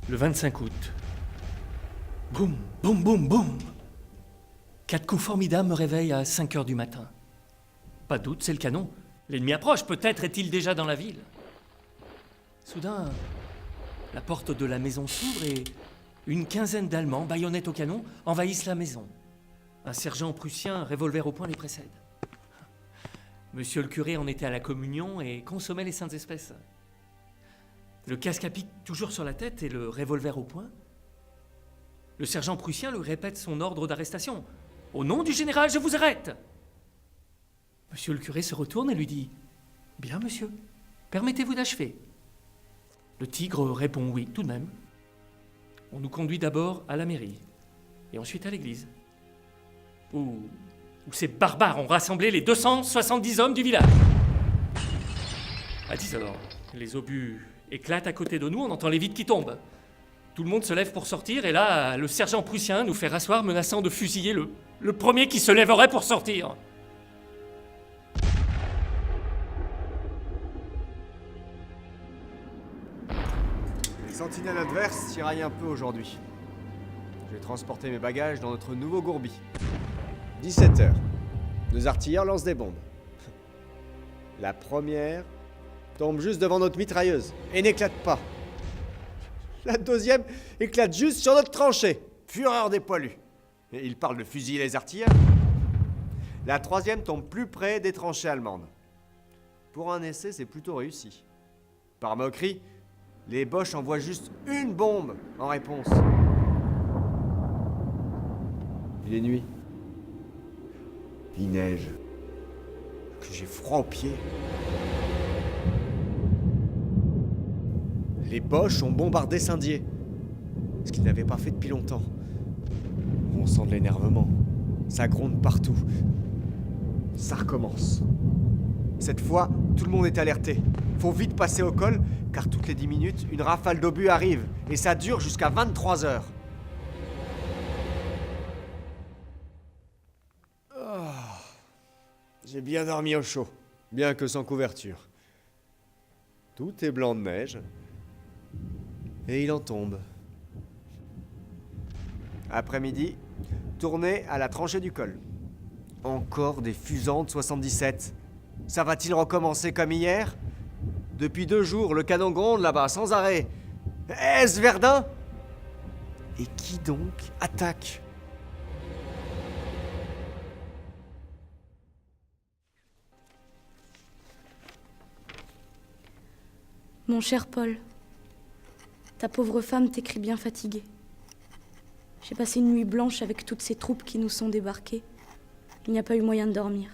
Le 25 août. Boum, boum, boum, boum. 4 coups formidables me réveillent à 5 heures du matin. Pas de doute, c'est le canon. L'ennemi approche, peut-être est-il déjà dans la ville. Soudain, la porte de la maison s'ouvre et une quinzaine d'Allemands, baïonnettes au canon, envahissent la maison. Un sergent prussien, revolver au poing, les précède. Monsieur le curé en était à la communion et consommait les saintes espèces. Le casque à pic toujours sur la tête et le revolver au poing. Le sergent prussien lui répète son ordre d'arrestation. « Au nom du général, je vous arrête !» Monsieur le curé se retourne et lui dit « Bien, monsieur, permettez-vous d'achever ?» Le tigre répond « Oui, tout de même. » On nous conduit d'abord à la mairie et ensuite à l'église, où ces barbares ont rassemblé les 270 hommes du village. À 10 heures, les obus éclatent à côté de nous, on entend les vitres qui tombent. Tout le monde se lève pour sortir et là, le sergent prussien nous fait rasseoir menaçant de fusiller le premier qui se lèverait pour sortir. Les sentinelles adverses tiraillent un peu aujourd'hui. J'ai transporté mes bagages dans notre nouveau gourbi. 17h. Nos artilleurs lancent des bombes. La première tombe juste devant notre mitrailleuse et n'éclate pas. La deuxième éclate juste sur notre tranchée. Fureur des poilus. Et ils parlent de fusiller les artilleurs. La troisième tombe plus près des tranchées allemandes. Pour un essai, c'est plutôt réussi. Par moquerie, les Boches envoient juste une bombe en réponse. Il est nuit. Il neige. Que j'ai froid aux pieds. Les Boches ont bombardé Saint-Dié. Ce qu'ils n'avaient pas fait depuis longtemps. On sent de l'énervement. Ça gronde partout. Ça recommence. Cette fois, tout le monde est alerté. Faut vite passer au col, car toutes les 10 minutes, une rafale d'obus arrive. Et ça dure jusqu'à 23h. J'ai bien dormi au chaud, bien que sans couverture. Tout est blanc de neige. Et il en tombe. Après-midi, tournée à la tranchée du col. Encore des fusants de 77. Ça va-t-il recommencer comme hier? Depuis 2 jours, le canon gronde là-bas, sans arrêt. Est-ce Verdun? Et qui donc attaque? Mon cher Paul, ta pauvre femme t'écrit bien fatiguée. J'ai passé une nuit blanche avec toutes ces troupes qui nous sont débarquées. Il n'y a pas eu moyen de dormir.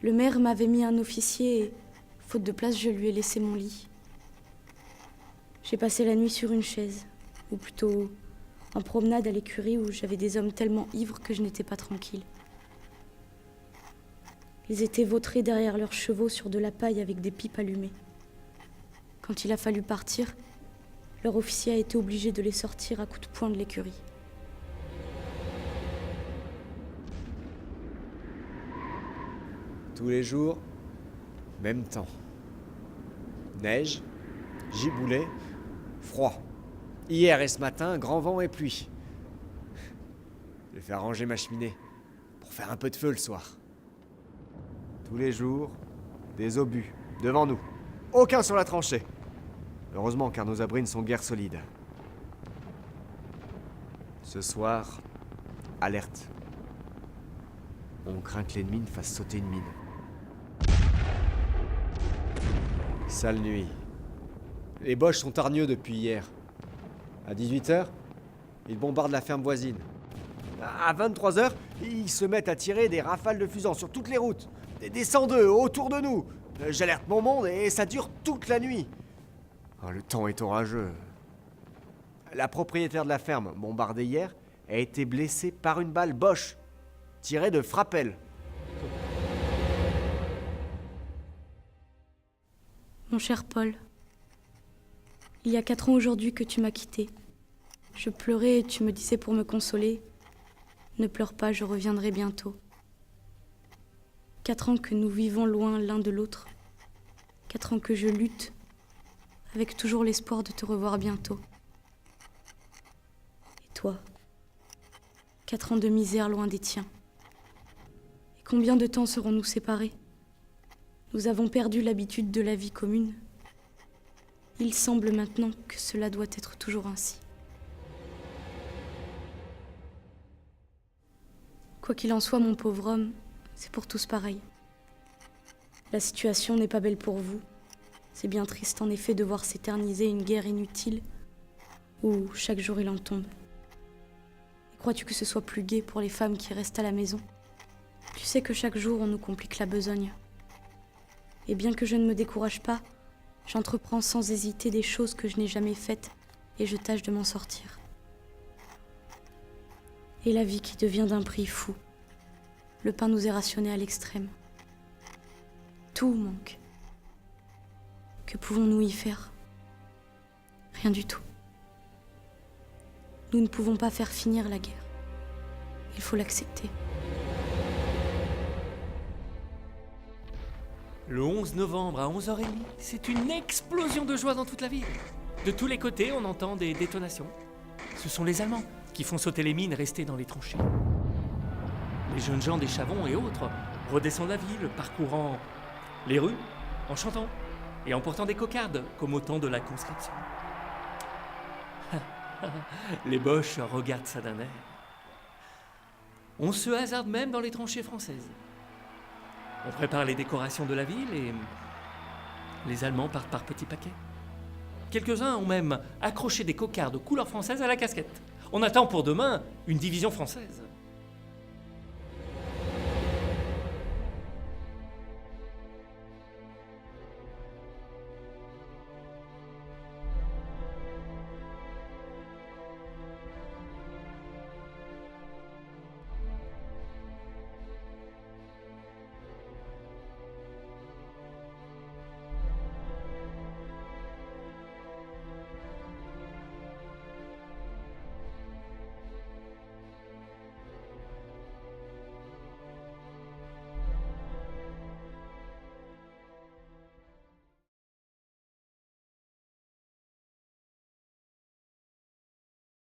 Le maire m'avait mis un officier et, faute de place, je lui ai laissé mon lit. J'ai passé la nuit sur une chaise, ou plutôt en promenade à l'écurie où j'avais des hommes tellement ivres que je n'étais pas tranquille. Ils étaient vautrés derrière leurs chevaux sur de la paille avec des pipes allumées. Quand il a fallu partir, leur officier a été obligé de les sortir à coups de poing de l'écurie. Tous les jours, même temps. Neige, giboulée, froid. Hier et ce matin, grand vent et pluie. Je vais faire ranger ma cheminée pour faire un peu de feu le soir. Tous les jours, des obus devant nous. Aucun sur la tranchée. Heureusement, car nos abris ne sont guère solides. Ce soir, alerte. On craint que l'ennemi ne fasse sauter une mine. Sale nuit. Les Boches sont hargneux depuis hier. À 18h, ils bombardent la ferme voisine. À 23h, ils se mettent à tirer des rafales de fusants sur toutes les routes. Des 102 autour de nous. J'alerte mon monde et ça dure toute la nuit. Oh, le temps est orageux. La propriétaire de la ferme, bombardée hier, a été blessée par une balle Boche, tirée de frappelle. Mon cher Paul, il y a 4 ans aujourd'hui que tu m'as quitté. Je pleurais et tu me disais pour me consoler, « Ne pleure pas, je reviendrai bientôt. » 4 ans que nous vivons loin l'un de l'autre. 4 ans que je lutte, avec toujours l'espoir de te revoir bientôt. toi. 4 ans de misère loin des tiens. Et combien de temps serons-nous séparés? Nous avons perdu l'habitude de la vie commune. Il semble maintenant que cela doit être toujours ainsi. Quoi qu'il en soit, mon pauvre homme, c'est pour tous pareil. La situation n'est pas belle pour vous. C'est bien triste en effet de voir s'éterniser une guerre inutile où chaque jour il en tombe. Et crois-tu que ce soit plus gai pour les femmes qui restent à la maison? Tu sais que chaque jour on nous complique la besogne. Et bien que je ne me décourage pas, j'entreprends sans hésiter des choses que je n'ai jamais faites et je tâche de m'en sortir. Et la vie qui devient d'un prix fou. Le pain nous est rationné à l'extrême. Tout manque. Que pouvons-nous y faire? Rien du tout. Nous ne pouvons pas faire finir la guerre. Il faut l'accepter. Le 11 novembre à 11h30, c'est une explosion de joie dans toute la ville. De tous les côtés, on entend des détonations. Ce sont les Allemands qui font sauter les mines restées dans les tranchées. Les jeunes gens des Chavons et autres redescendent la ville, parcourant les rues, en chantant et en portant des cocardes, comme au temps de la conscription. Les Boches regardent ça d'un air. On se hasarde même dans les tranchées françaises. On prépare les décorations de la ville et les Allemands partent par petits paquets. Quelques-uns ont même accroché des cocardes couleur française à la casquette. On attend pour demain une division française.